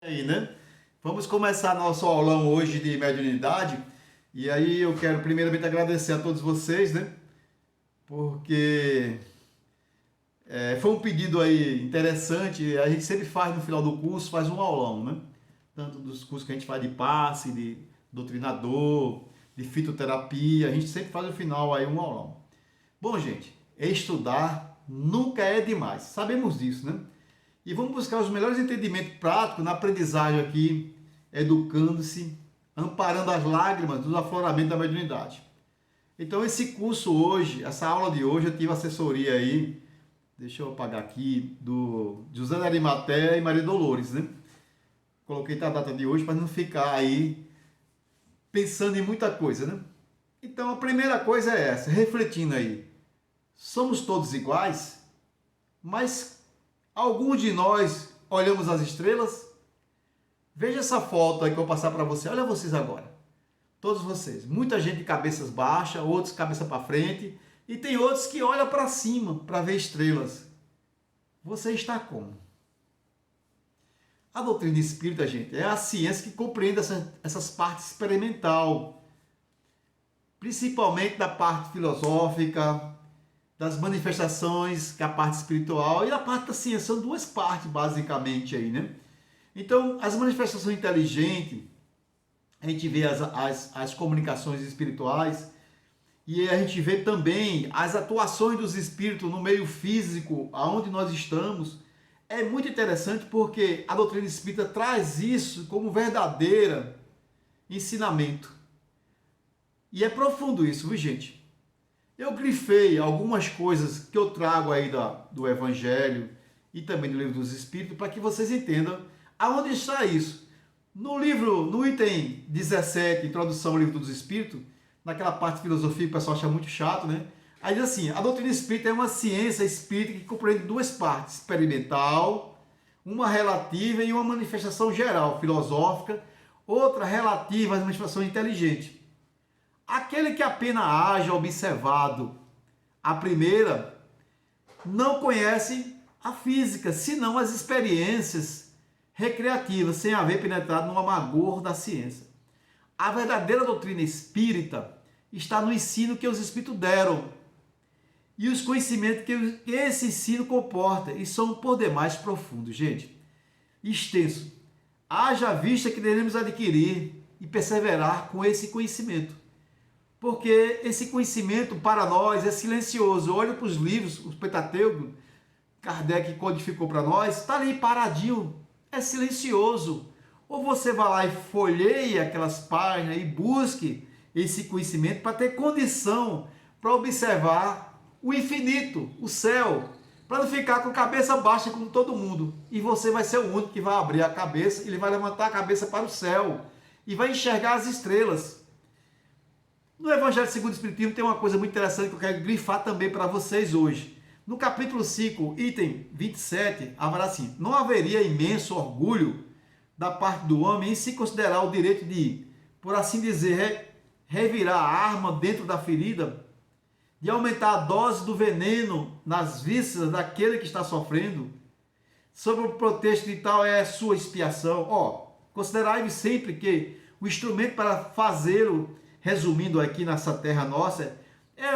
Aí, né? Vamos começar nosso aulão hoje de mediunidade. E aí eu quero primeiramente agradecer a todos vocês, né? Porque foi um pedido aí interessante. A gente sempre faz no final do curso, faz um aulão, né? Tanto dos cursos que a gente faz de passe, de doutrinador, de fitoterapia, a gente sempre faz no final aí um aulão. Bom, gente, estudar nunca é demais. Sabemos disso, né? E vamos buscar os melhores entendimentos práticos na aprendizagem aqui, educando-se, amparando as lágrimas do afloramento da mediunidade. Então, esse curso hoje, essa aula de hoje, eu tive assessoria aí, deixa eu apagar aqui, do José de Arimateia e Maria Dolores, né? Coloquei a data de hoje para não ficar aí pensando em muita coisa, né? Então, a primeira coisa é essa, refletindo aí. Somos todos iguais, mas alguns de nós olhamos as estrelas. Veja essa foto aí que eu vou passar para você. Olha vocês agora. Todos vocês. Muita gente de cabeças baixas, outros cabeça para frente. E tem outros que olham para cima para ver estrelas. Você está como? A doutrina espírita, gente, é a ciência que compreende essas partes experimental. Principalmente da parte filosófica, das manifestações, que é a parte espiritual, e a parte da ciência. São duas partes, basicamente, aí, né? Então, as manifestações inteligentes, a gente vê as comunicações espirituais, e a gente vê também as atuações dos espíritos no meio físico, aonde nós estamos. É muito interessante porque a doutrina espírita traz isso como verdadeiro ensinamento. E é profundo isso, viu, gente? Eu grifei algumas coisas que eu trago aí do Evangelho e também do Livro dos Espíritos para que vocês entendam aonde está isso. No livro, no item 17, Introdução ao Livro dos Espíritos, naquela parte de filosofia que o pessoal acha muito chato, né? Aí diz assim, a doutrina espírita é uma ciência espírita que compreende duas partes, experimental, uma relativa e uma manifestação geral, filosófica, outra relativa às manifestações inteligentes. Aquele que apenas haja observado a primeira não conhece a física, senão as experiências recreativas, sem haver penetrado no amargor da ciência. A verdadeira doutrina espírita está no ensino que os espíritos deram e os conhecimentos que esse ensino comporta, e são por demais profundos, gente. Extenso. Haja vista que devemos adquirir e perseverar com esse conhecimento. Porque esse conhecimento para nós é silencioso. Olha para os livros, os Pentateuco, Kardec codificou para nós, está ali paradinho, é silencioso. Ou você vai lá e folheia aquelas páginas e busque esse conhecimento para ter condição para observar o infinito, o céu, para não ficar com a cabeça baixa como todo mundo. E você vai ser o único que vai abrir a cabeça, ele vai levantar a cabeça para o céu e vai enxergar as estrelas. No Evangelho segundo o Espiritismo tem uma coisa muito interessante que eu quero grifar também para vocês hoje. No capítulo 5, item 27, haverá assim: não haveria imenso orgulho da parte do homem em se considerar o direito de, por assim dizer, revirar a arma dentro da ferida, de aumentar a dose do veneno nas vísceras daquele que está sofrendo, sob o pretexto de tal é a sua expiação. Considerai-vos sempre que o instrumento para fazê-lo, resumindo aqui nessa terra nossa, é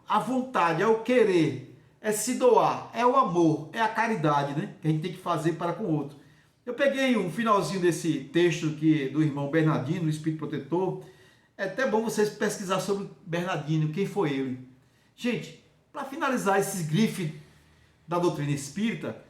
a vontade, é o querer, é se doar, é o amor, é a caridade, né? Que a gente tem que fazer para com o outro. Eu peguei um finalzinho desse texto aqui do irmão Bernardino, do Espírito Protetor. É até bom vocês pesquisar sobre Bernardino, quem foi ele. Gente, para finalizar esses grifes da doutrina espírita,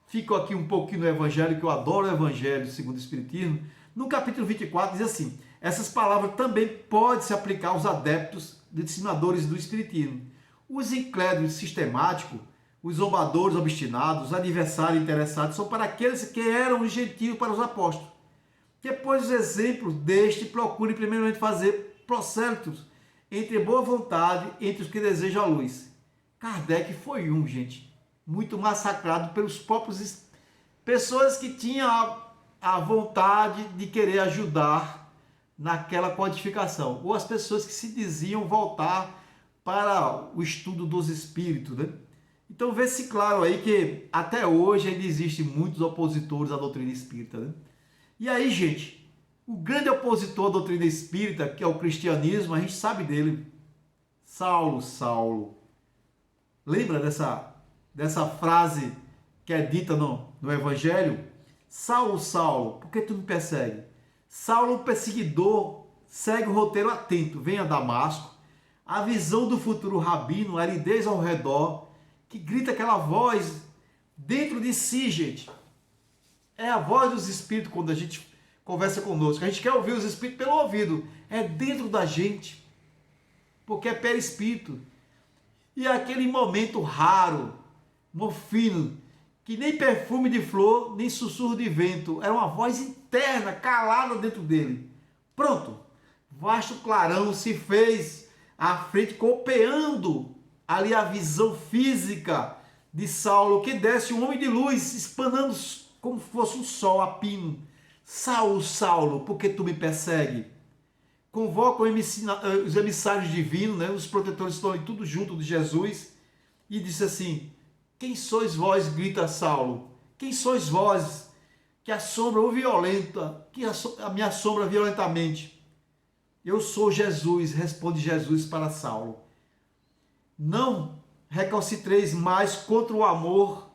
fico aqui um pouquinho no Evangelho, que eu adoro o Evangelho segundo o Espiritismo. No capítulo 24 diz assim: essas palavras também podem se aplicar aos adeptos dissimuladores do Espiritismo. Os incrédulos sistemáticos, os zombadores obstinados, os adversários interessados, são para aqueles que eram gentios para os apóstolos. Depois os exemplos deste, procure primeiramente fazer prosélitos entre boa vontade, entre os que desejam a luz. Kardec foi gente, muito massacrado pelos próprios pessoas que tinham a vontade de querer ajudar naquela codificação, ou as pessoas que se diziam voltar para o estudo dos espíritos, né? Então vê-se claro aí que até hoje ainda existem muitos opositores à doutrina espírita, né? E aí, gente, o grande opositor à doutrina espírita, que é o cristianismo, a gente sabe dele. Saulo, Saulo. Lembra dessa frase que é dita no Evangelho? Saulo, Saulo, por que tu me persegue? Saulo, o perseguidor, segue o roteiro atento, vem a Damasco. A visão do futuro rabino, a aridez ao redor, que grita aquela voz dentro de si, gente. É a voz dos espíritos quando a gente conversa conosco. A gente quer ouvir os espíritos pelo ouvido. É dentro da gente. Porque é perispírito. E é aquele momento raro, morfino, que nem perfume de flor, nem sussurro de vento. Era uma voz interna, calada dentro dele. Pronto. Vasto clarão se fez à frente, copiando ali a visão física de Saulo, que desce um homem de luz, espanando como fosse um sol a pino. Saulo, Saulo, por que tu me persegue? Convoca os emissários divinos, né? Os protetores estão ali tudo junto de Jesus, e disse assim: quem sois vós? Grita Saulo. Quem sois vós que assombra ou violenta, me assombra violentamente? Eu sou Jesus, responde Jesus para Saulo. Não recalcitreis mais contra o amor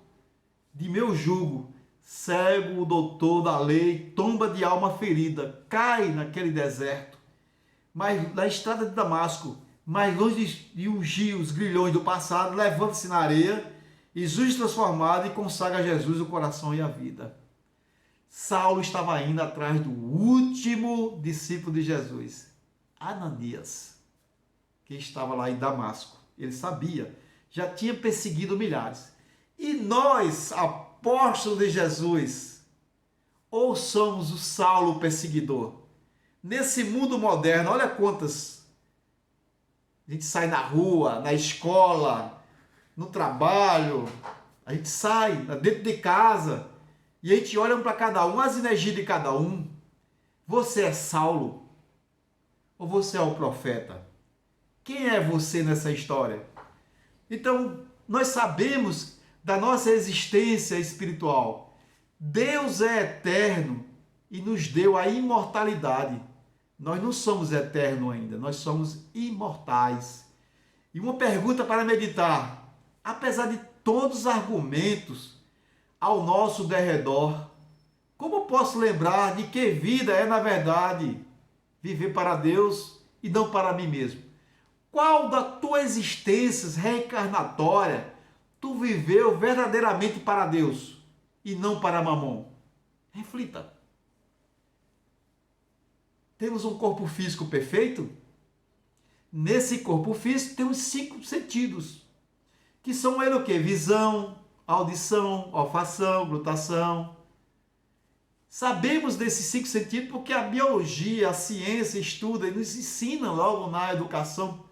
de meu jugo. Cego, o doutor da lei, tomba de alma ferida, cai naquele deserto. Mas na estrada de Damasco, mais longe de ungir os grilhões do passado, levanta-se na areia, Jesus transformado, e consagra a Jesus o coração e a vida. Saulo estava indo atrás do último discípulo de Jesus, Ananias, que estava lá em Damasco. Ele sabia, já tinha perseguido milhares. E nós, apóstolos de Jesus, ou somos o Saulo perseguidor? Nesse mundo moderno, olha quantas. A gente sai na rua, na escola, no trabalho, a gente sai dentro de casa e a gente olha para cada um, as energias de cada um. Você é Saulo ou você é o profeta? Quem é você nessa história? Então, nós sabemos da nossa existência espiritual. Deus é eterno e nos deu a imortalidade. Nós não somos eternos ainda, nós somos imortais. E uma pergunta para meditar: apesar de todos os argumentos ao nosso derredor, como posso lembrar de que vida é, na verdade, viver para Deus e não para mim mesmo? Qual da tua existência reencarnatória tu viveu verdadeiramente para Deus e não para Mamon? Reflita. Temos um corpo físico perfeito? Nesse corpo físico temos 5 sentidos, que são ele o quê? Visão, audição, olfação, glutação. Sabemos desses 5 sentidos porque a biologia, a ciência estuda e nos ensina logo na educação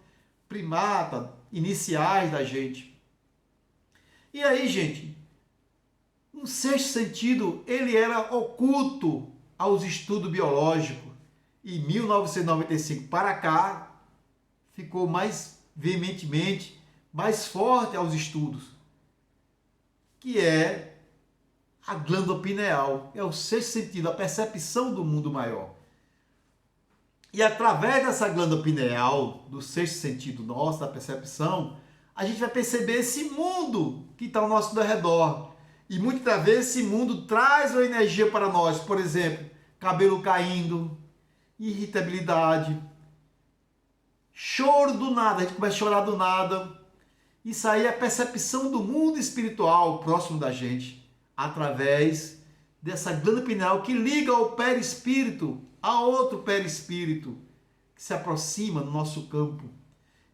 primata, iniciais da gente. E aí, gente, um 6º sentido, ele era oculto aos estudos biológicos. Em 1995 para cá, ficou mais veementemente, mais forte aos estudos, que é a glândula pineal. É o 6º sentido, a percepção do mundo maior. E através dessa glândula pineal, do 6º sentido nosso, da percepção, a gente vai perceber esse mundo que está ao nosso redor. E muitas vezes esse mundo traz uma energia para nós. Por exemplo, cabelo caindo, irritabilidade, choro do nada, a gente começa a chorar do nada. Isso aí é a percepção do mundo espiritual próximo da gente, através dessa glândula pineal que liga o perispírito a outro perispírito que se aproxima no nosso campo.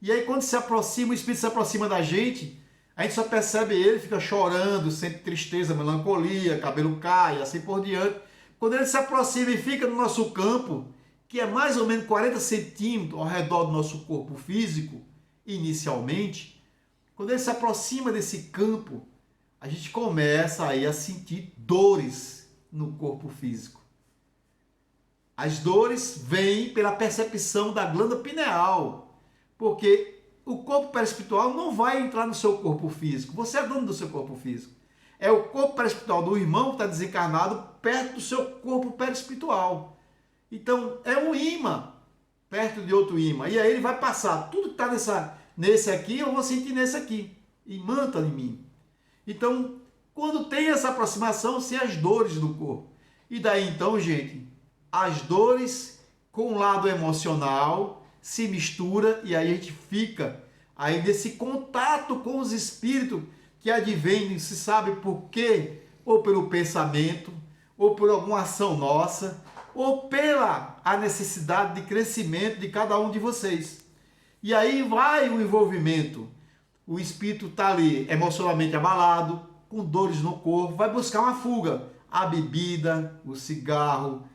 E aí quando se aproxima, o espírito se aproxima da gente, a gente só percebe ele, fica chorando, sente tristeza, melancolia, cabelo cai, assim por diante. Quando ele se aproxima e fica no nosso campo, que é mais ou menos 40 centímetros ao redor do nosso corpo físico, inicialmente, quando ele se aproxima desse campo, a gente começa aí a sentir dores no corpo físico. As dores vêm pela percepção da glândula pineal, porque o corpo perispiritual não vai entrar no seu corpo físico, você é dono do seu corpo físico. É o corpo perispiritual do irmão que está desencarnado perto do seu corpo perispiritual. Então, é um imã perto de outro imã. E aí ele vai passar. Tudo que está nesse aqui, eu vou sentir nesse aqui. Imanta em mim. Então, quando tem essa aproximação, são as dores do corpo. E daí então, gente, as dores com o lado emocional se mistura e aí a gente fica aí nesse contato com os espíritos que advêm, se sabe por quê, ou pelo pensamento, ou por alguma ação nossa, ou pela a necessidade de crescimento de cada um de vocês. E aí vai o envolvimento. O espírito está ali emocionalmente abalado, com dores no corpo, vai buscar uma fuga. A bebida, o cigarro,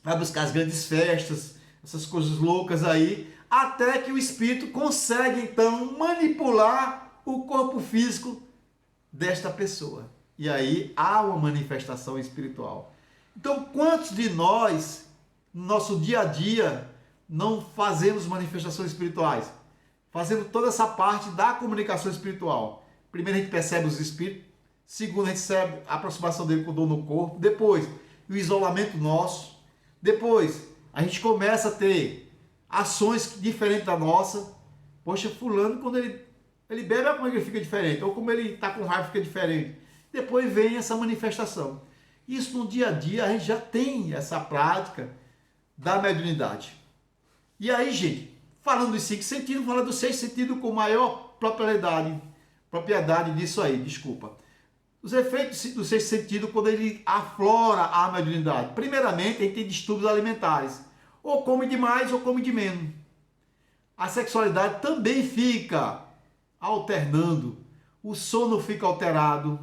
vai buscar as grandes festas, essas coisas loucas aí, até que o espírito consegue então manipular o corpo físico desta pessoa. E aí há uma manifestação espiritual. Então, quantos de nós, no nosso dia a dia, não fazemos manifestações espirituais? Fazemos toda essa parte da comunicação espiritual. Primeiro a gente percebe os espíritos, segundo a gente percebe a aproximação dele com dor no corpo, depois o isolamento nosso, depois a gente começa a ter ações diferentes da nossa. Poxa, fulano, quando ele bebe, como ele fica diferente, ou como ele está com raiva, fica diferente. Depois vem essa manifestação. Isso no dia a dia a gente já tem essa prática da mediunidade. E aí, gente, falando dos 5 sentidos, falando dos 6 sentidos com maior propriedade disso aí, desculpa. Os efeitos dos 6 sentidos quando ele aflora a mediunidade. Primeiramente, a gente tem distúrbios alimentares. Ou come demais ou come de menos. A sexualidade também fica alternando. O sono fica alterado.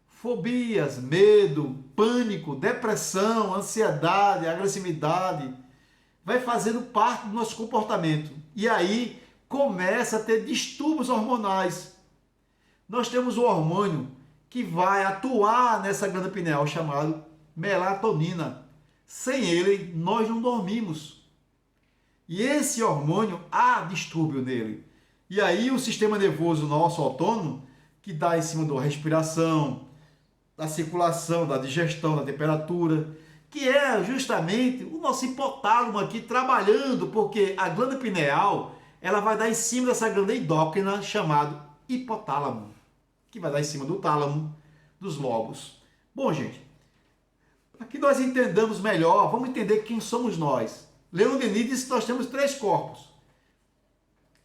Fobias, medo, pânico, depressão, ansiedade, agressividade, vai fazendo parte do nosso comportamento. E aí começa a ter distúrbios hormonais. Nós temos o hormônio que vai atuar nessa glândula pineal chamado melatonina. Sem ele, nós não dormimos. E esse hormônio, há distúrbio nele. E aí o sistema nervoso nosso autônomo, que dá em cima da respiração, da circulação, da digestão, da temperatura, que é justamente o nosso hipotálamo aqui trabalhando, porque a glândula pineal, ela vai dar em cima dessa glândula endócrina chamada hipotálamo, que vai dar em cima do tálamo, dos lobos. Bom, gente, para que nós entendamos melhor, vamos entender quem somos nós. Leon Denis disse que nós temos 3 corpos.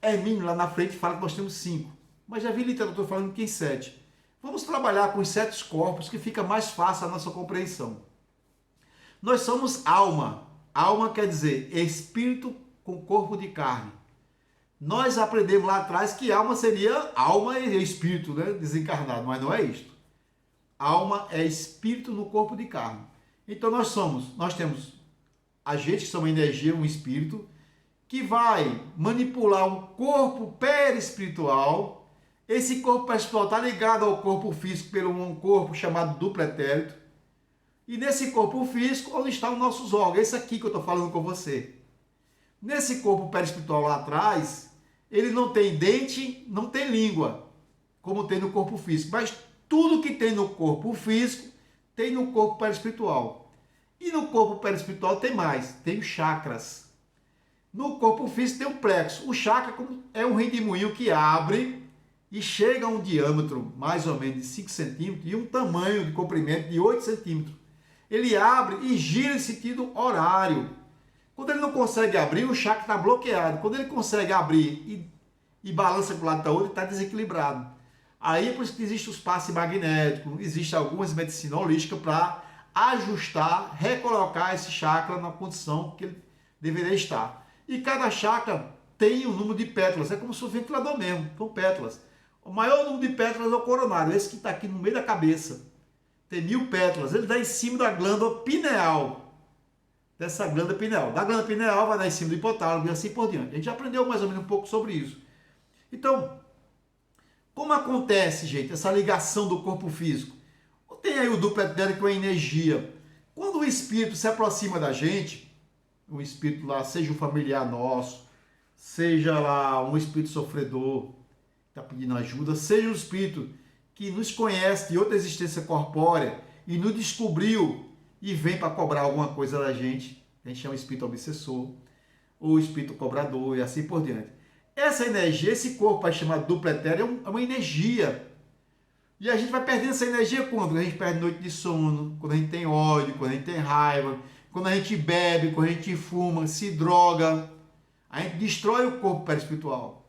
Hermínio lá na frente fala que nós temos 5, mas já vi literatura falando que tem 7. Vamos trabalhar com os 7 corpos, que fica mais fácil a nossa compreensão. Nós somos alma. Alma quer dizer espírito com corpo de carne. Nós aprendemos lá atrás que alma seria alma e espírito, né? Desencarnado, mas não é isto. Alma é espírito no corpo de carne. Então nós temos agentes que são uma energia, um espírito, que vai manipular um corpo perispiritual. Esse corpo perispiritual está ligado ao corpo físico pelo um corpo chamado duplo etérito. E nesse corpo físico, onde estão os nossos órgãos? Esse aqui que eu estou falando com você. Nesse corpo perispiritual lá atrás, ele não tem dente, não tem língua, como tem no corpo físico. Mas tudo que tem no corpo físico, tem no corpo perispiritual. E no corpo perispiritual tem mais, tem os chakras. No corpo físico tem o plexo. O chakra é um redemoinho que abre e chega a um diâmetro mais ou menos de 5 centímetros e um tamanho de comprimento de 8 centímetros. Ele abre e gira em sentido horário. Quando ele não consegue abrir, o chakra está bloqueado. Quando ele consegue abrir e balança para o lado da outra, ele está desequilibrado. Aí é por isso que existe os passes magnéticos, existe algumas medicinas holísticas para ajustar, recolocar esse chakra na condição que ele deveria estar. E cada chakra tem um número de pétalas, é como se fosse um ventilador mesmo, são pétalas. O maior número de pétalas é o coronário, esse que está aqui no meio da cabeça. Tem 1000 pétalas, ele dá em cima da glândula pineal. Dessa glândula pineal. Da glândula pineal vai dar em cima do hipotálamo e assim por diante. A gente já aprendeu mais ou menos um pouco sobre isso. Então, como acontece, gente, essa ligação do corpo físico? Tem aí o duplo etérico com a energia. Quando o espírito se aproxima da gente, o espírito lá, seja um familiar nosso, seja lá um espírito sofredor, está pedindo ajuda, seja um espírito que nos conhece de outra existência corpórea e nos descobriu e vem para cobrar alguma coisa da gente. A gente chama espírito obsessor, ou espírito cobrador e assim por diante. Essa energia, esse corpo aí chamado duplo etéreo, é uma energia. E a gente vai perdendo essa energia quando? A gente perde noite de sono, quando a gente tem ódio, quando a gente tem raiva, quando a gente bebe, quando a gente fuma, se droga. A gente destrói o corpo perispiritual.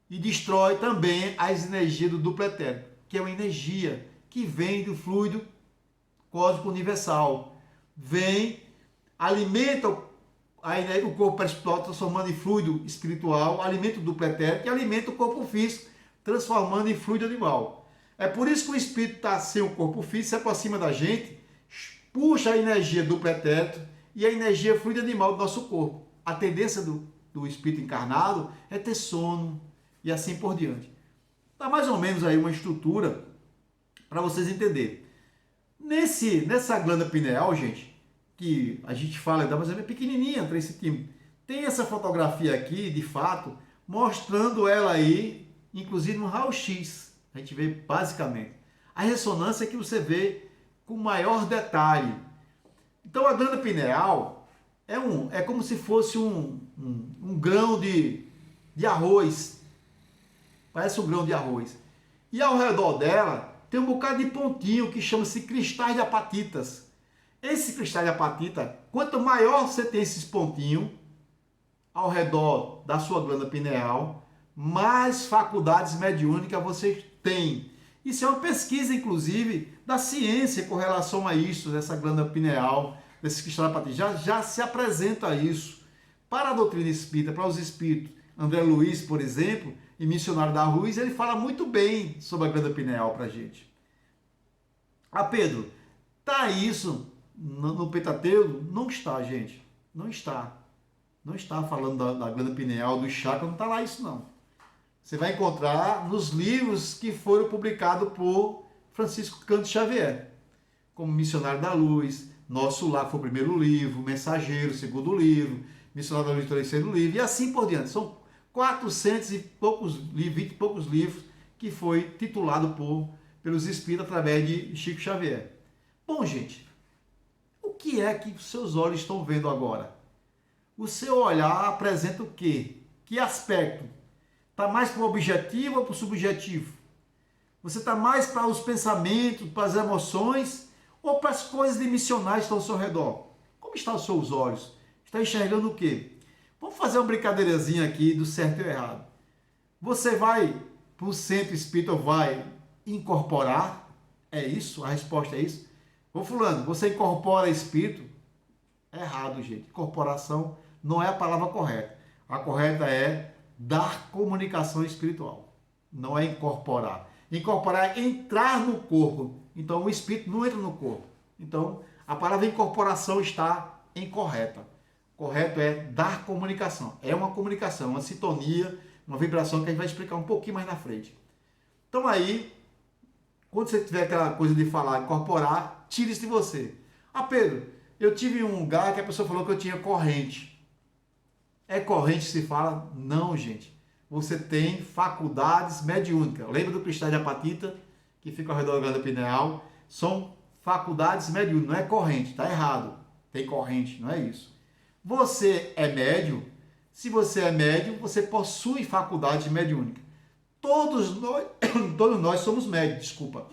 E destrói também as energias do duplo etéreo, que é uma energia que vem do fluido cósmico universal. Vem, alimenta o corpo perispiritual, transformando em fluido espiritual, alimenta o duplo etéreo, que alimenta o corpo físico, transformando em fluido animal. É por isso que o espírito está sem o corpo físico, se aproxima da gente, puxa a energia duplo etéreo e a energia fluido animal do nosso corpo. A tendência do espírito encarnado é ter sono e assim por diante. Está mais ou menos aí uma estrutura para vocês entenderem. Nessa glândula pineal, gente, que a gente fala, mas é pequenininha, 3 centímetros. Tem essa fotografia aqui, de fato, mostrando ela aí, inclusive no raio-x. A gente vê basicamente. A ressonância é que você vê com maior detalhe. Então a glândula pineal é como se fosse um grão de arroz. Parece um grão de arroz. E ao redor dela tem um bocado de pontinho que chama-se cristais de apatitas. Esse cristal de apatita, quanto maior você tem esses pontinhos ao redor da sua glândula pineal, mais faculdades mediúnicas você tem. Isso é uma pesquisa, inclusive, da ciência com relação a isso, dessa glândula pineal, desse cristal de apatita. Já se apresenta isso. Para a doutrina espírita, para os espíritos, André Luiz, por exemplo, e Missionário da Luz, ele fala muito bem sobre a glândula pineal para a gente. Pedro, tá isso no Pentateuco? Não está, gente. Não está. Não está falando da glândula pineal, do chakra, não está lá isso não. Você vai encontrar nos livros que foram publicados por Francisco Cândido Xavier, como Missionário da Luz, Nosso Lar, que foi o primeiro livro, Mensageiro, segundo livro, Missionário da Luz, terceiro livro, e assim por diante. São 400 e poucos livros, 20 e poucos livros, que foi titulado pelos espíritos através de Chico Xavier. Bom, gente, o que é que os seus olhos estão vendo agora? O seu olhar apresenta o quê? Que aspecto? Está mais para o objetivo ou para o subjetivo? Você está mais para os pensamentos, para as emoções ou para as coisas dimensionais que estão ao seu redor? Como estão os seus olhos? Está enxergando o quê? Vamos fazer uma brincadeirazinha aqui do certo e errado. Você vai para o centro espírita, vai incorporar? É isso? A resposta é isso? Ô fulano, você incorpora espírito? É errado, gente. Incorporação não é a palavra correta. A correta é dar comunicação espiritual. Não é incorporar. Incorporar é entrar no corpo. Então o espírito não entra no corpo. Então a palavra incorporação está incorreta. Correto é dar comunicação. É uma comunicação, uma sintonia, uma vibração que a gente vai explicar um pouquinho mais na frente. Então aí, quando você tiver aquela coisa de falar, incorporar, tire isso de você. Pedro, eu tive um lugar que a pessoa falou que eu tinha corrente. É corrente que se fala? Não, gente. Você tem faculdades mediúnicas. Lembra do cristal de apatita, que fica ao redor da glândula pineal? São faculdades mediúnicas, não é corrente, está errado. Tem corrente, não é isso. Você é médium? Se você é médium, você possui faculdade mediúnica. Todos nós somos médios, desculpa.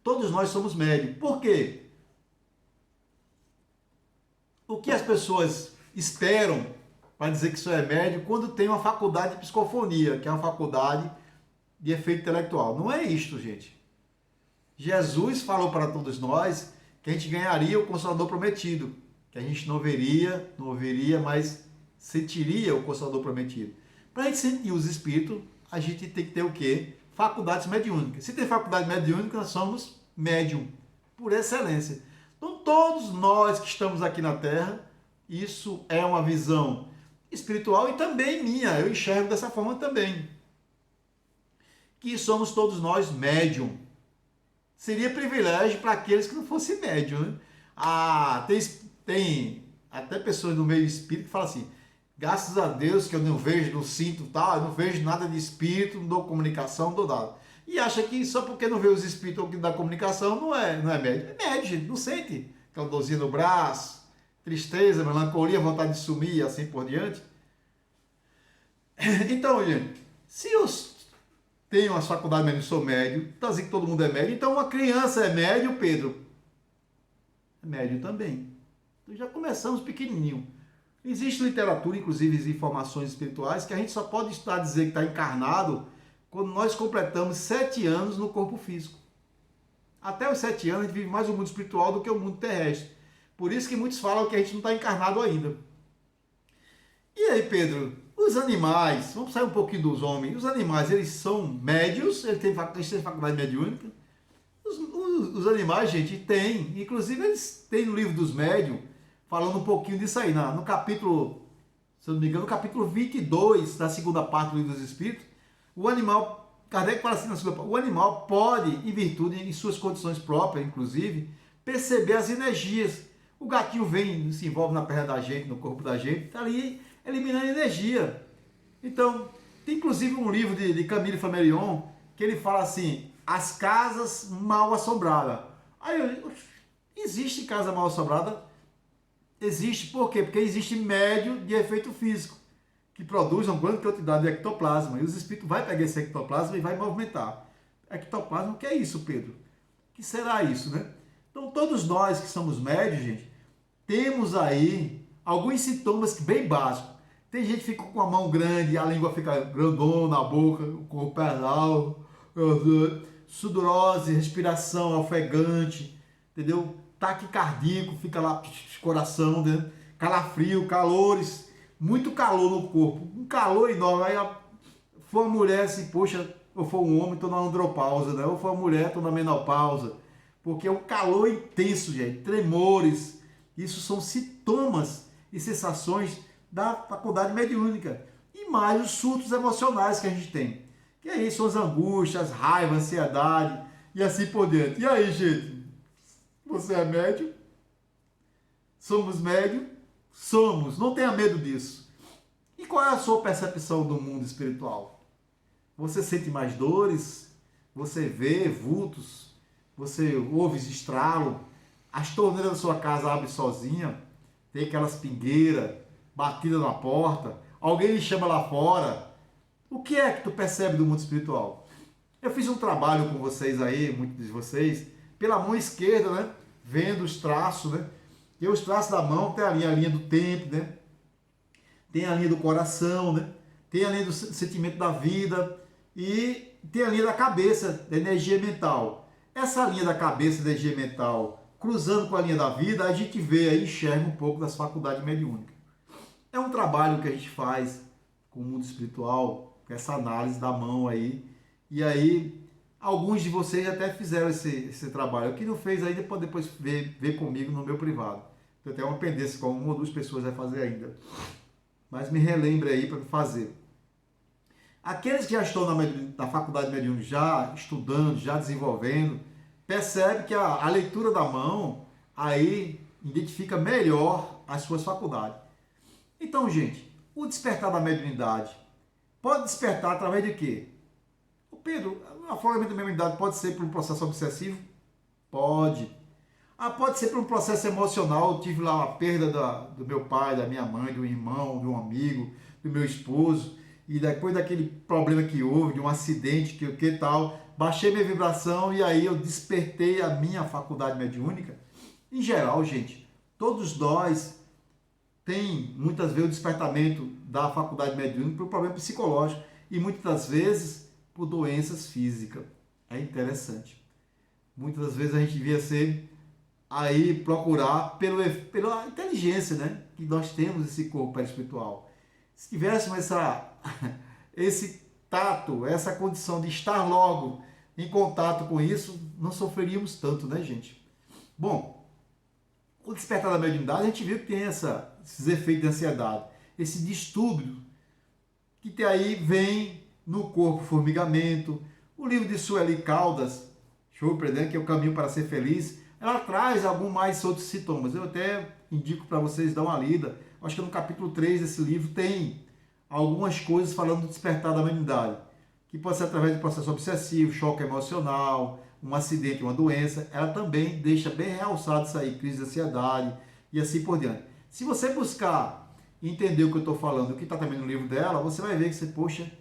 Todos nós somos médios. Por quê? O que as pessoas esperam para dizer que isso é médium quando tem uma faculdade de psicofonia, que é uma faculdade de efeito intelectual? Não é isto, gente. Jesus falou para todos nós que a gente ganharia o Consolador prometido, que a gente não ouviria, mas sentiria o Consolador prometido. Para a gente sentir os espíritos, a gente tem que ter o quê? Faculdades mediúnicas. Se tem faculdade mediúnica, nós somos médium, por excelência. Então, todos nós que estamos aqui na Terra, isso é uma visão espiritual e também minha, eu enxergo dessa forma também. Que somos todos nós médium. Seria privilégio para aqueles que não fossem médium, né? Tem até pessoas no meio espírita que falam assim, graças a Deus que eu não vejo, não sinto tal, eu não vejo nada de espírito, não dou comunicação, não dou nada. e acha que só porque não vê os espíritos da comunicação não é médio. É médio, gente, não sente aquela dorzinha no braço, tristeza, melancolia, vontade de sumir e assim por diante. Então, gente, se eu tenho as faculdades médias, sou médio, tá dizendo que todo mundo é médio, então uma criança é médio, Pedro? É médio também. Então já começamos pequenininho. Existe literatura, inclusive informações espirituais, que a gente só pode estar dizer que está encarnado quando nós completamos 7 anos no corpo físico. Até os 7 anos a gente vive mais o mundo espiritual do que o mundo terrestre. Por isso que muitos falam que a gente não está encarnado ainda. E aí, Pedro, os animais, vamos sair um pouquinho dos homens, os animais, eles são médios, eles têm faculdade mediúnica. Os animais, gente, tem, inclusive eles têm no livro dos médiuns, falando um pouquinho disso aí, no capítulo, se eu não me engano, no capítulo 22 da segunda parte do livro dos Espíritos, o animal, Kardec fala assim na segunda parte, o animal pode, em virtude, em suas condições próprias, inclusive, perceber as energias. O gatinho vem, se envolve na perna da gente, no corpo da gente, está ali eliminando energia. Então, tem inclusive um livro de Camille Flammarion, que ele fala assim, as casas mal assombradas. Aí, existe casa mal assombrada? Existe, por quê? Porque existe médio de efeito físico, que produz uma grande quantidade de ectoplasma, e os espíritos vão pegar esse ectoplasma e vai movimentar. Ectoplasma, o que é isso, Pedro? O que será isso, né? Então, todos nós que somos médios, gente, temos aí alguns sintomas bem básicos. Tem gente que fica com a mão grande, a língua fica grandona, a boca, o corpo pesado, sudorose, respiração ofegante, entendeu? Taque cardíaco, fica lá, coração, né? Calafrio, calores, muito calor no corpo, um calor enorme. Aí for uma mulher assim, poxa, ou for um homem, estou na andropausa, né? Ou for uma mulher, estou na menopausa, porque é um calor intenso, gente, tremores, isso são sintomas e sensações da faculdade mediúnica, e mais os surtos emocionais que a gente tem, que aí são as angústias, raiva, ansiedade, e assim por diante. E aí, gente? Você é médio? Somos médio? Somos. Não tenha medo disso. E qual é a sua percepção do mundo espiritual? Você sente mais dores? Você vê vultos? Você ouve estralo? As torneiras da sua casa abrem sozinha? Tem aquelas pingueiras batidas na porta? Alguém lhe chama lá fora? O que é que tu percebe do mundo espiritual? Eu fiz um trabalho com vocês aí, muitos de vocês, pela mão esquerda, né? Vendo os traços, né? E os traços da mão tem ali a linha do tempo, né? Tem a linha do coração, né? Tem a linha do sentimento da vida e tem a linha da cabeça, da energia mental. Essa linha da cabeça, da energia mental, cruzando com a linha da vida, a gente vê aí, enxerga um pouco das faculdades mediúnicas. É um trabalho que a gente faz com o mundo espiritual, com essa análise da mão aí. E aí, alguns de vocês até fizeram esse trabalho. Quem não fez ainda pode depois ver comigo no meu privado. Eu tenho uma pendência com uma ou duas pessoas vai fazer ainda. Mas me relembre aí para fazer. Aqueles que já estão na faculdade mediúnica, já estudando, já desenvolvendo, percebe que a leitura da mão aí identifica melhor as suas faculdades. Então, gente, o despertar da mediunidade pode despertar através de quê? Pedro, o afloramento da mediunidade pode ser por um processo obsessivo? Pode. Pode ser por um processo emocional. Eu tive lá a perda do meu pai, da minha mãe, do irmão, de um amigo, do meu esposo. E depois daquele problema que houve, de um acidente, que tal, baixei minha vibração e aí eu despertei a minha faculdade mediúnica. Em geral, gente, todos nós tem muitas vezes o despertamento da faculdade mediúnica por problema psicológico e muitas das vezes por doenças físicas. É interessante. Muitas das vezes a gente devia ser aí procurar pela inteligência, né? Que nós temos esse corpo espiritual. Se tivéssemos esse tato, essa condição de estar logo em contato com isso, não sofreríamos tanto, né, gente? Bom, o despertar da mediunidade, a gente viu que tem esses efeitos de ansiedade, esse distúrbio que aí vem no corpo, formigamento. O livro de Sueli Caldas, que é o caminho para ser feliz, ela traz alguns mais outros sintomas. Eu até indico para vocês dar uma lida. Acho que no capítulo 3 desse livro tem algumas coisas falando do despertar da mediunidade. que pode ser através de processo obsessivo, choque emocional, um acidente, uma doença, ela também deixa bem realçado isso aí, crise de ansiedade e assim por diante. Se você buscar entender o que eu estou falando, o que está também no livro dela, você vai ver que você, poxa,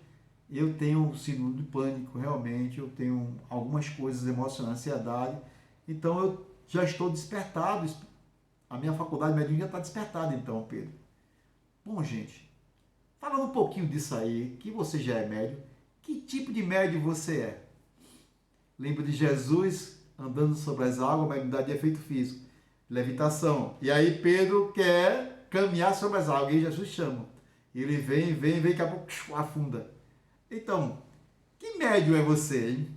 eu tenho síndrome de pânico, realmente, eu tenho algumas coisas emocionais, ansiedade, então eu já estou despertado, a minha faculdade mediúnica já está despertada então, Pedro. Bom, gente, falando um pouquinho disso aí, que você já é médium, que tipo de médium você é? Lembra de Jesus andando sobre as águas, mediunidade de efeito físico, levitação. E aí Pedro quer caminhar sobre as águas, e Jesus chama. Ele vem, daqui a pouco afunda. Então, que médium é você, hein?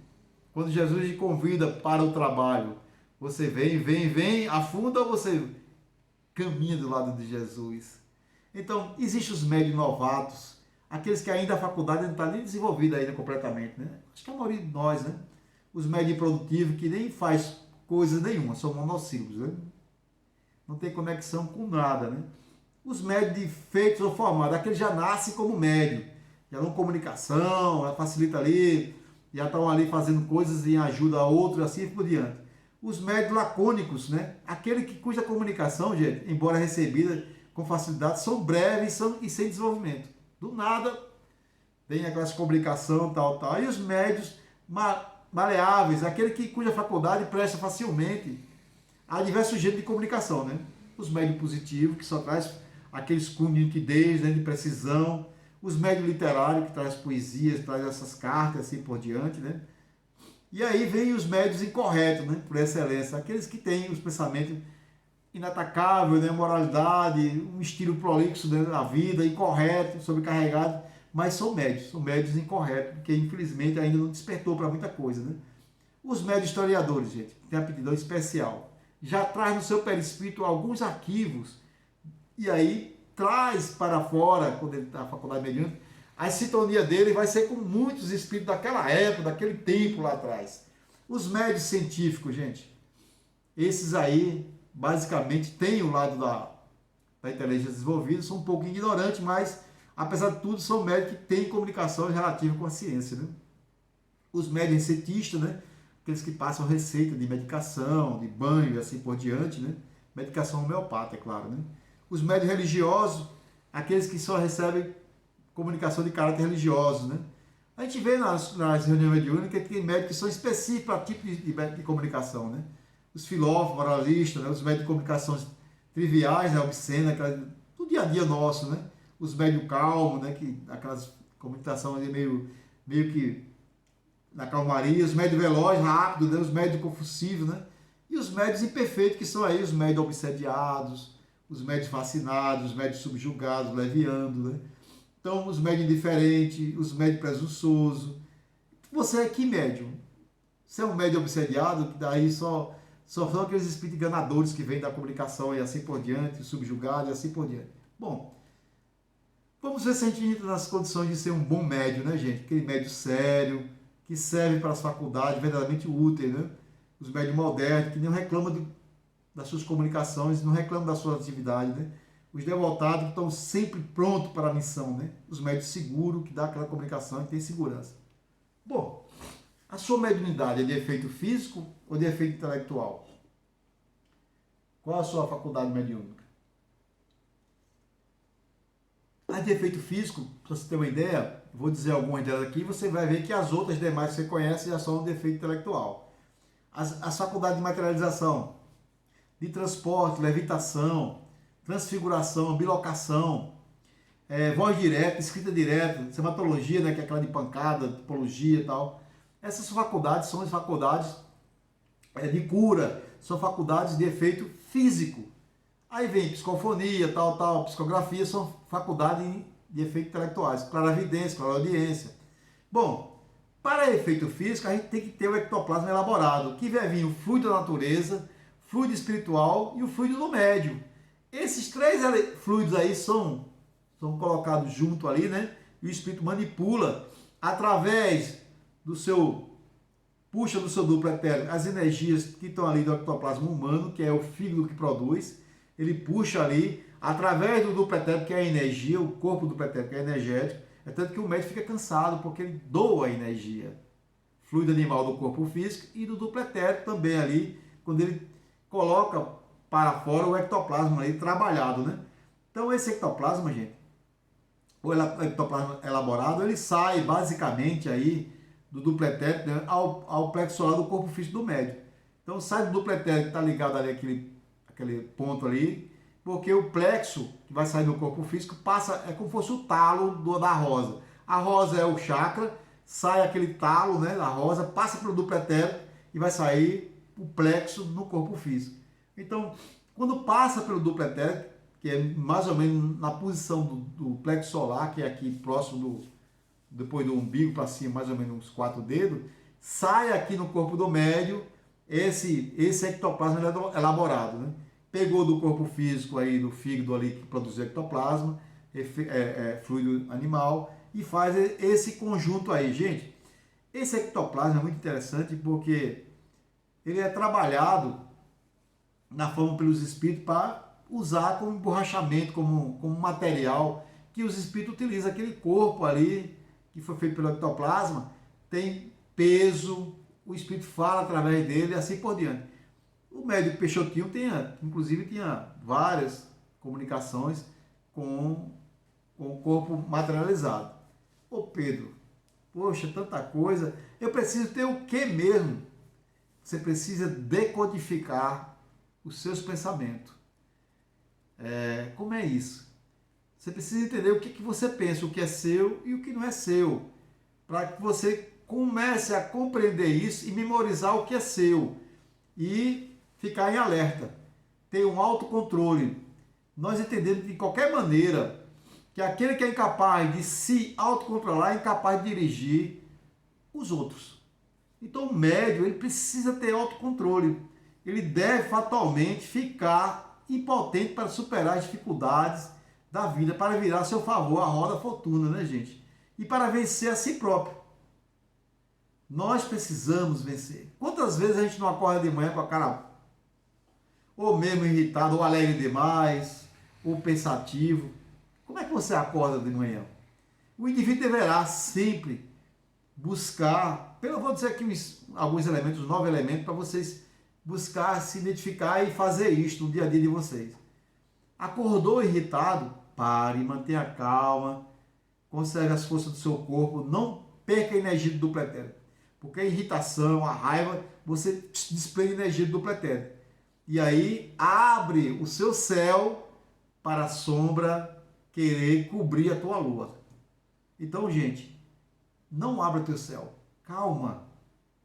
Quando Jesus te convida para o trabalho, você vem, afunda ou você caminha do lado de Jesus? Então, existem os médios novatos, aqueles que ainda a faculdade não está nem desenvolvida ainda completamente, né? Acho que a maioria de nós, né? Os médios produtivos que nem faz coisa nenhuma, são monossílabos, né? Não tem conexão com nada, né? Os médios de feitos ou formados, aqueles já nascem como médio, já dão comunicação, já facilita ali, já estão ali fazendo coisas em ajuda a outros, assim por diante. Os médios lacônicos, né? Aquele cuja comunicação, gente, embora recebida com facilidade, são breves e sem desenvolvimento. Do nada, tem aquelas comunicação, tal. E os médios maleáveis, aquele cuja faculdade presta facilmente a diversos jeitos de comunicação, né? Os médios positivos, que só traz aqueles cunhos de nitidez, né, de precisão. Os médios literários, que traz poesias, traz essas cartas, assim por diante, né? E aí vem os médios incorretos, né, por excelência, aqueles que têm os pensamentos inatacáveis, né, moralidade, um estilo prolixo da vida, incorreto, sobrecarregado, mas são médios incorretos, porque infelizmente ainda não despertou para muita coisa, né? Os médios historiadores, gente, têm aptidão especial, já traz no seu perispírito alguns arquivos, e aí traz para fora, quando ele está na faculdade mediúnica, a sintonia dele vai ser com muitos espíritos daquela época, daquele tempo lá atrás. Os médios científicos, gente, esses aí, basicamente, têm o lado da inteligência desenvolvida, são um pouco ignorantes, mas, apesar de tudo, são médios que têm comunicação relativa com a ciência, né? Os médios receitistas, né? Aqueles que passam receita de medicação, de banho e assim por diante, né? Medicação homeopata, é claro, né? Os médios religiosos, aqueles que só recebem comunicação de caráter religioso, né? A gente vê nas reuniões mediúnicas que tem médios que são específicos para tipo de comunicação, né? Os filósofos, moralistas, né? Os médios de comunicação triviais, né? Obscenas, do dia a dia nosso, né? Os médios calmos, né? Que aquelas comunicação ali meio que na calmaria, os médios velozes, rápidos, né? Os médios confusivos, né? E os médios imperfeitos, que são aí os médios obsediados, os médios fascinados, os médios subjugados, leviando, né? Então, os médios indiferentes, os médios presunçosos. Você é que médium? Você é um médium obsediado, que daí só são aqueles espíritos enganadores que vêm da comunicação e assim por diante, subjugados e assim por diante. Bom, vamos ver se a gente entra nas condições de ser um bom médium, né, gente? Aquele médium sério, que serve para as faculdades, verdadeiramente útil, né? Os médios modernos, que não reclamam das suas comunicações, não reclamam da sua atividade, né? Os devotados que estão sempre prontos para a missão, né? Os médios seguros, que dá aquela comunicação e tem segurança. Bom, a sua mediunidade é de efeito físico ou de efeito intelectual? Qual a sua faculdade mediúnica? A de efeito físico, para você ter uma ideia, vou dizer algumas delas aqui, você vai ver que as outras demais que você conhece já são de efeito intelectual. As faculdades de materialização, de transporte, levitação, transfiguração, bilocação, voz direta, escrita direta, sematologia, né, que é aquela de pancada, tipologia e tal. Essas faculdades são as faculdades de cura, são faculdades de efeito físico. Aí vem psicofonia, tal, psicografia, são faculdades de efeitos intelectuais, claravidência, clareaudiência. Bom, para efeito físico, a gente tem que ter o ectoplasma elaborado, que vai vir o fluido da natureza, fluido espiritual e o fluido do médium. Esses três fluidos aí são colocados junto ali, né? E o espírito manipula através do seu duplo etérico as energias que estão ali do ectoplasma humano, que é o fígado que produz. Ele puxa ali através do duplo etérico, que é a energia, o corpo do duplo etérico, que é energético, É tanto que o médium fica cansado, porque ele doa energia. Fluido animal do corpo físico e do duplo etérico também ali, quando ele coloca para fora o ectoplasma ali trabalhado, né? Então esse ectoplasma, gente, o ectoplasma elaborado, ele sai basicamente aí do duplo etérico, né, ao plexo solar do corpo físico do médium. Então sai do duplo etérico que está ligado ali aquele ponto ali, porque o plexo que vai sair do corpo físico passa, é como se fosse o talo da rosa. A rosa é o chakra, sai aquele talo, né, da rosa, passa pelo duplo etérico e vai sair o plexo no corpo físico. Então, quando passa pelo duplo etérico, que é mais ou menos na posição do plexo solar, que é aqui próximo depois do umbigo para cima, mais ou menos uns 4 dedos, sai aqui no corpo do médium esse ectoplasma elaborado, né? Pegou do corpo físico aí, do fígado ali que produz ectoplasma, fluido animal, e faz esse conjunto aí. Gente, esse ectoplasma é muito interessante porque ele é trabalhado na forma pelos espíritos para usar como emborrachamento, como material que os espíritos utilizam. Aquele corpo ali, que foi feito pelo ectoplasma, tem peso, o espírito fala através dele e assim por diante. O médium Peixotinho inclusive tinha várias comunicações com o corpo materializado. Ô Pedro, poxa, tanta coisa, eu preciso ter o que mesmo? Você precisa decodificar os seus pensamentos. Como é isso? Você precisa entender o que você pensa, o que é seu e o que não é seu, para que você comece a compreender isso e memorizar o que é seu e ficar em alerta, ter um autocontrole. Nós entendemos de qualquer maneira que aquele que é incapaz de se autocontrolar é incapaz de dirigir os outros. Então o médium, ele precisa ter autocontrole. Ele deve fatalmente ficar impotente para superar as dificuldades da vida, para virar a seu favor a roda fortuna, né, gente? E para vencer a si próprio. Nós precisamos vencer. Quantas vezes a gente não acorda de manhã com a cara ou mesmo irritado, ou alegre demais, ou pensativo? Como é que você acorda de manhã? O indivíduo deverá sempre buscar, vou dizer aqui alguns elementos, 9 elementos, para vocês buscar se identificar e fazer isto no dia a dia de vocês. Acordou irritado? Pare, mantenha calma, conserve as forças do seu corpo, não perca a energia do duplo etérico. Porque a irritação, a raiva, você desprende energia do duplo etérico. E aí abre o seu céu para a sombra querer cobrir a tua lua. Então, gente, não abra teu céu. Calma.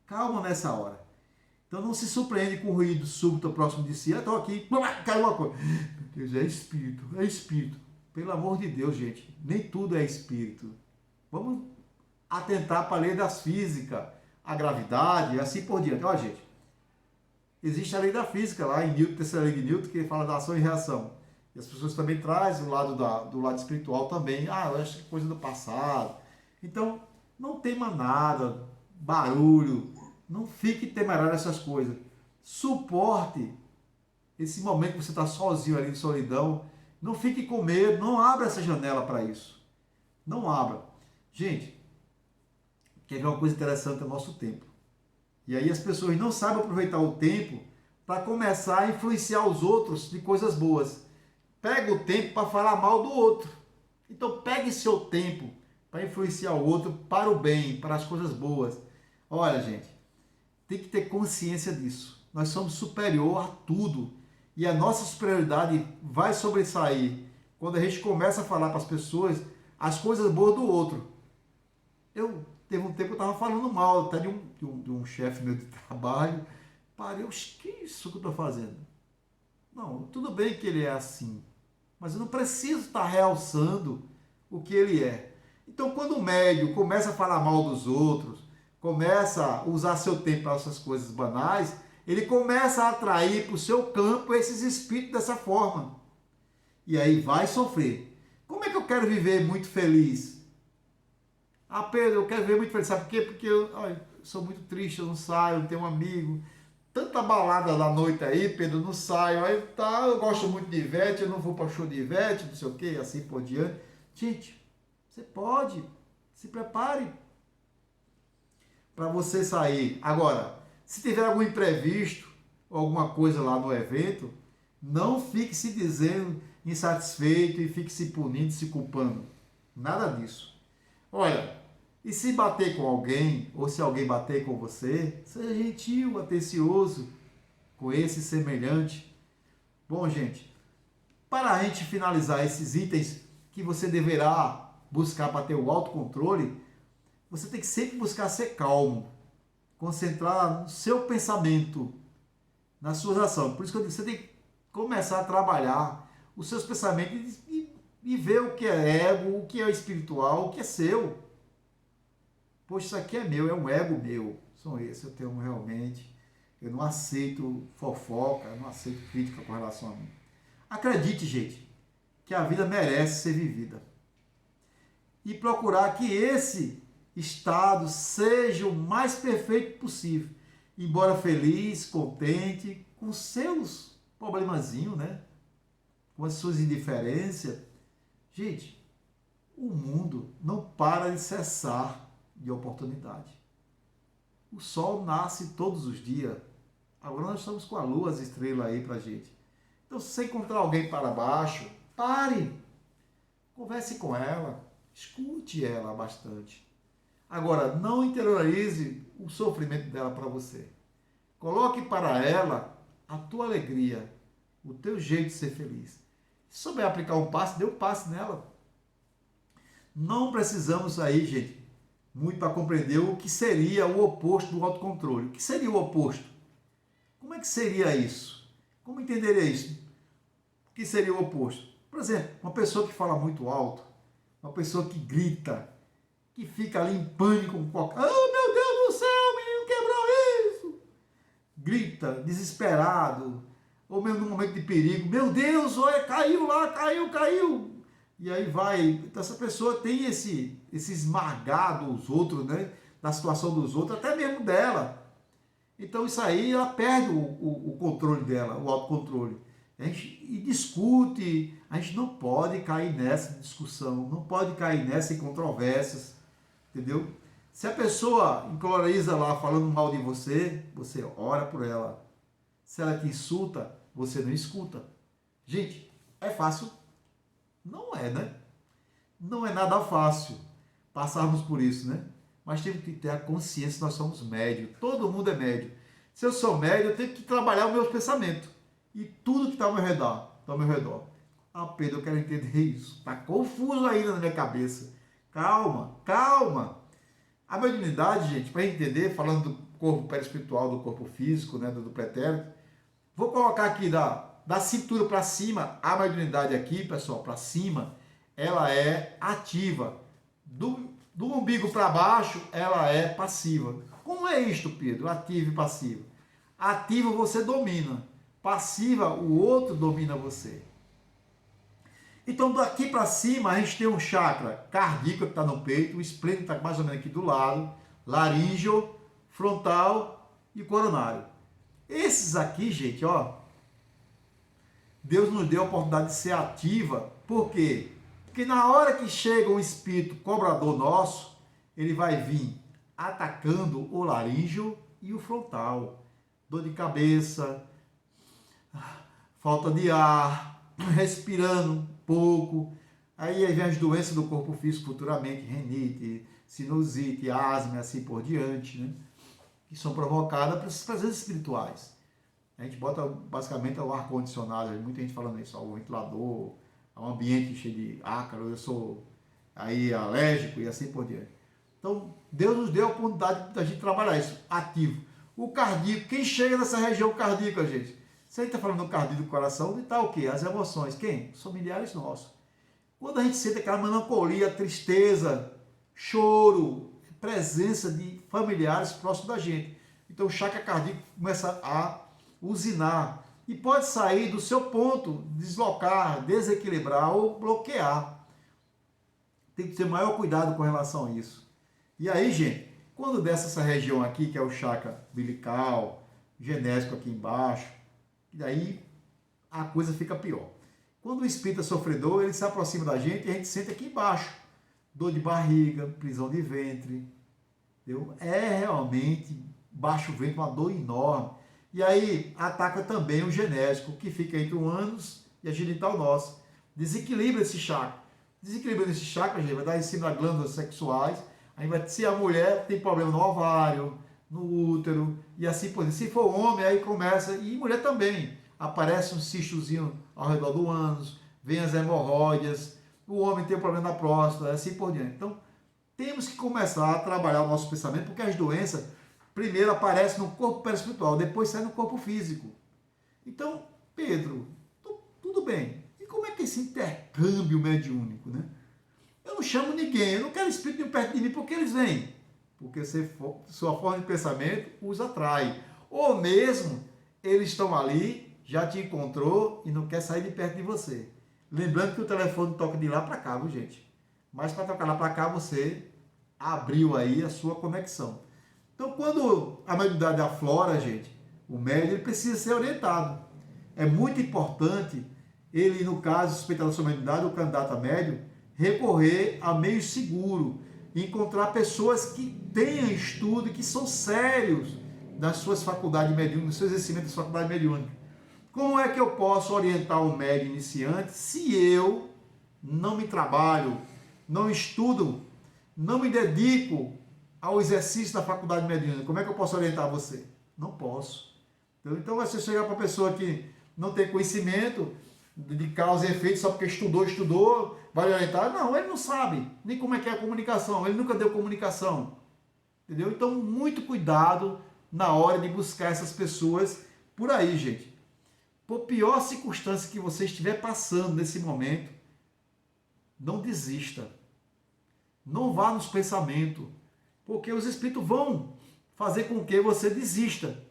Calma nessa hora. Então não se surpreende com o ruído súbito próximo de si. Eu estou aqui, caiu uma coisa. Meu Deus, é espírito, é espírito. Pelo amor de Deus, gente, nem tudo é espírito. Vamos atentar para a lei das físicas, a gravidade, assim por diante. Olha, gente, existe a lei da física lá em Newton, terceira lei de Newton, que fala da ação e reação. E as pessoas também trazem do lado espiritual também. Eu acho que é coisa do passado. Então, não tema nada, barulho, não fique temerário essas coisas. Suporte esse momento que você está sozinho ali de solidão. Não fique com medo, não abra essa janela para isso. Não abra. Gente, quer ver uma coisa interessante é o nosso tempo. E aí as pessoas não sabem aproveitar o tempo para começar a influenciar os outros de coisas boas. Pega o tempo para falar mal do outro. Então pegue seu tempo para influenciar o outro para o bem, para as coisas boas. Olha, gente, tem que ter consciência disso. Nós somos superior a tudo. E a nossa superioridade vai sobressair quando a gente começa a falar para as pessoas as coisas boas do outro. Teve um tempo que eu estava falando mal até de um chefe meu de trabalho. Parei, que é isso que eu estou fazendo? Não, tudo bem que ele é assim, mas eu não preciso estar realçando o que ele é. Então, quando o médium começa a falar mal dos outros, começa a usar seu tempo para essas coisas banais, ele começa a atrair para o seu campo esses espíritos dessa forma. E aí vai sofrer. Como é que eu quero viver muito feliz? Ah, Pedro, eu quero viver muito feliz. Sabe por quê? Porque eu sou muito triste, eu não saio, não tenho um amigo. Tanta balada da noite aí, Pedro, não saio. Aí tá, eu gosto muito de Ivete, eu não vou para show de Ivete, não sei o quê, assim por diante. Gente, Você pode. Se prepare para você sair. Agora, se tiver algum imprevisto, ou alguma coisa lá no evento, não fique se dizendo insatisfeito e fique se punindo, se culpando. Nada disso. Olha, e se bater com alguém, ou se alguém bater com você, seja gentil, atencioso com esse semelhante. Bom, gente, para a gente finalizar esses itens que você deverá buscar para ter o autocontrole, você tem que sempre buscar ser calmo, concentrar no seu pensamento, nas suas ações. Por isso que eu digo, você tem que começar a trabalhar os seus pensamentos e ver o que é ego, o que é espiritual, o que é seu. Poxa, isso aqui é meu, é um ego meu. São esses, eu tenho realmente. Eu não aceito fofoca, eu não aceito crítica com relação a mim. Acredite, gente, que a vida merece ser vivida. E procurar que esse estado seja o mais perfeito possível. Embora feliz, contente, com seus problemazinhos, né? Com as suas indiferenças. Gente, o mundo não para de cessar de oportunidade. O sol nasce todos os dias. Agora nós estamos com a lua, as estrelas aí pra gente. Então, se você encontrar alguém para baixo, pare. Converse com ela. Escute ela bastante. Agora, não interiorize o sofrimento dela para você. Coloque para ela a tua alegria, o teu jeito de ser feliz. Se souber aplicar um passe, dê um passe nela. Não precisamos aí, gente, muito para compreender o que seria o oposto do autocontrole. O que seria o oposto? Como é que seria isso? Como entenderia isso? O que seria o oposto? Por exemplo, uma pessoa que fala muito alto, uma pessoa que grita, que fica ali em pânico com qualquer... Oh, meu Deus do céu, o menino quebrou isso! Grita, desesperado, ou mesmo num momento de perigo. Meu Deus, olha, caiu lá, caiu. E aí vai. Então essa pessoa tem esse esmagar dos outros, né? Da situação dos outros, até mesmo dela. Então isso aí, ela perde o controle dela, o autocontrole. E discute, a gente não pode cair nessa discussão, não pode cair nessa em controvérsias, entendeu? Se a pessoa encoloriza lá falando mal de você, você ora por ela. Se ela te insulta, você não escuta. Gente, é fácil? Não é, né? Não é nada fácil passarmos por isso, né? Mas temos que ter a consciência que nós somos médios. Todo mundo é médio. Se eu sou médio, eu tenho que trabalhar os meus pensamentos. E tudo que está ao meu redor. Ah, Pedro, eu quero entender isso. Está confuso ainda na minha cabeça. Calma. A mediunidade, gente, para entender, falando do corpo perispiritual, do corpo físico, né, do pretérito, vou colocar aqui da cintura para cima, a mediunidade aqui, pessoal, para cima, ela é ativa. Do umbigo para baixo, ela é passiva. Como é isto, Pedro? Ativa e passiva. Ativa você domina. Passiva, o outro domina você. Então, daqui para cima, a gente tem um chakra cardíaco que está no peito, o esplênico está mais ou menos aqui do lado, laríngeo, frontal e coronário. Esses aqui, gente, ó, Deus nos deu a oportunidade de ser ativa. Por quê? Porque na hora que chega um espírito cobrador nosso, ele vai vir atacando o laríngeo e o frontal. Dor de cabeça, falta de ar, respirando pouco. Aí vem as doenças do corpo físico futuramente, renite, sinusite, asma e assim por diante, né? Que são provocadas por esses prazeres espirituais. A gente bota basicamente o ar-condicionado, muita gente falando isso, o ventilador, um ambiente cheio de ácaro, eu sou aí alérgico e assim por diante. Então, Deus nos deu a oportunidade da gente trabalhar isso, ativo. O cardíaco, quem chega nessa região cardíaca, gente? Se a gente está falando do cardíaco do coração, onde está o quê? As emoções. Quem? Os familiares nossos. Quando a gente sente aquela melancolia, tristeza, choro, presença de familiares próximos da gente. Então, o chakra cardíaco começa a usinar e pode sair do seu ponto, deslocar, desequilibrar ou bloquear. Tem que ter maior cuidado com relação a isso. E aí, gente, quando desce essa região aqui, que é o chakra umbilical, genésico aqui embaixo, e daí a coisa fica pior. Quando o espírito é sofredor, ele se aproxima da gente e a gente sente aqui embaixo, dor de barriga, prisão de ventre, entendeu? É realmente baixo ventre, uma dor enorme. E aí ataca também o genésico, que fica entre o ânus e a genital nossa. Desequilibra esse chakra. Desequilibra esse chakra, gente, vai dar em cima das glândulas sexuais. Aí vai, se a mulher tem problema no ovário, no útero, e assim por diante. Se for homem, aí começa, e mulher também, aparece um cistozinho ao redor do ânus, vem as hemorroidas, o homem tem problema na próstata, assim por diante. Então, temos que começar a trabalhar o nosso pensamento, porque as doenças, primeiro aparecem no corpo perispiritual, depois saem no corpo físico. Então, Pedro, tudo bem. E como é que é esse intercâmbio mediúnico, né? Eu não chamo ninguém, eu não quero espírito nenhum perto de mim, porque eles vêm. Porque sua forma de pensamento os atrai. Ou mesmo, eles estão ali, já te encontrou e não quer sair de perto de você. Lembrando que o telefone toca de lá para cá, viu, gente? Mas para tocar lá para cá, você abriu aí a sua conexão. Então, quando a mediunidade aflora, gente, o médium ele precisa ser orientado. É muito importante ele, no caso, suspeitar da sua mediunidade, o candidato a médium, recorrer a meio seguro, encontrar pessoas que tenham estudo e que são sérios nas suas faculdades mediúnicas, nos seus exercícios da faculdade mediúnica. Como é que eu posso orientar um médium iniciante se eu não me trabalho, não estudo, não me dedico ao exercício da faculdade mediúnica? Como é que eu posso orientar você? Não posso. Então, você chegar para a pessoa que não tem conhecimento de causa e efeito só porque estudou, vai orientar? Não, ele não sabe nem como é que é a comunicação, ele nunca deu comunicação. Entendeu? Então, muito cuidado na hora de buscar essas pessoas por aí, gente. Por pior circunstância que você estiver passando nesse momento, não desista. Não vá nos pensamentos, porque os espíritos vão fazer com que você desista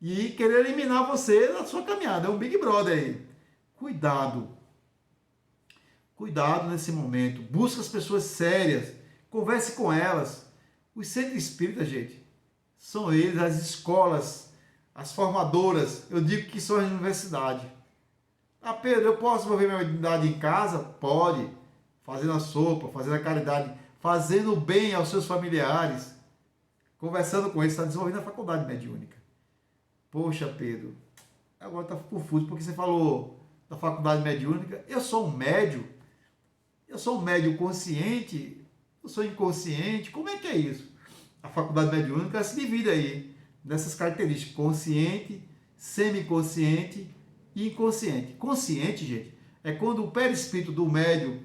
e querer eliminar você da sua caminhada. É um Big Brother aí. Cuidado. Cuidado nesse momento. Busque as pessoas sérias. Converse com elas. Os centros espíritas, gente, são eles, as escolas, as formadoras. Eu digo que são as universidades. Ah, Pedro, eu posso desenvolver minha mediunidade em casa? Pode. Fazendo a sopa, fazendo a caridade, fazendo bem aos seus familiares. Conversando com eles, está desenvolvendo a faculdade mediúnica. Poxa, Pedro, agora está confuso, porque você falou da faculdade mediúnica. Eu sou um médium consciente, eu sou inconsciente. Como é que é isso? A faculdade mediúnica se divide aí nessas características: consciente, semiconsciente e inconsciente. Consciente, gente, é quando o perispírito do médium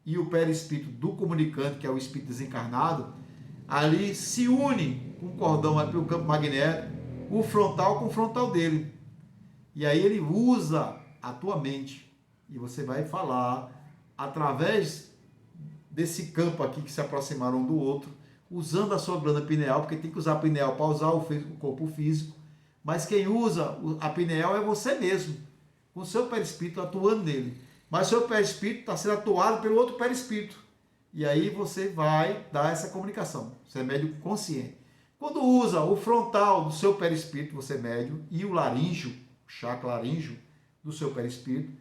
e o perispírito do comunicante, que é o espírito desencarnado, ali se une com um cordão ali pelo campo magnético, o frontal com o frontal dele. E aí ele usa a tua mente. E você vai falar através desse campo aqui que se aproximaram um do outro, usando a sua glândula pineal, porque tem que usar a pineal para usar o corpo físico. Mas quem usa a pineal é você mesmo, com o seu perispírito atuando nele. Mas o seu perispírito está sendo atuado pelo outro perispírito. E aí você vai dar essa comunicação. Você é médium consciente. Quando usa o frontal do seu perispírito, você é médium, e o laríngeo, o chakra laríngeo do seu perispírito,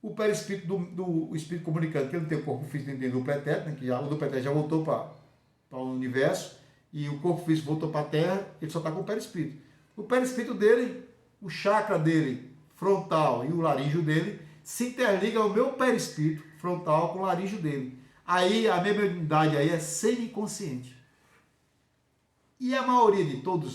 o perispírito do espírito comunicante, que ele não tem o corpo físico nem do pretérito, né, que o do pretérito já voltou para o universo, e o corpo físico voltou para a Terra, ele só está com o perispírito. O perispírito dele, o chakra dele, frontal, e o laríngeo dele, se interliga ao meu perispírito frontal com o laríngeo dele. Aí a minha mediunidade aí é semi-consciente. E a maioria de todos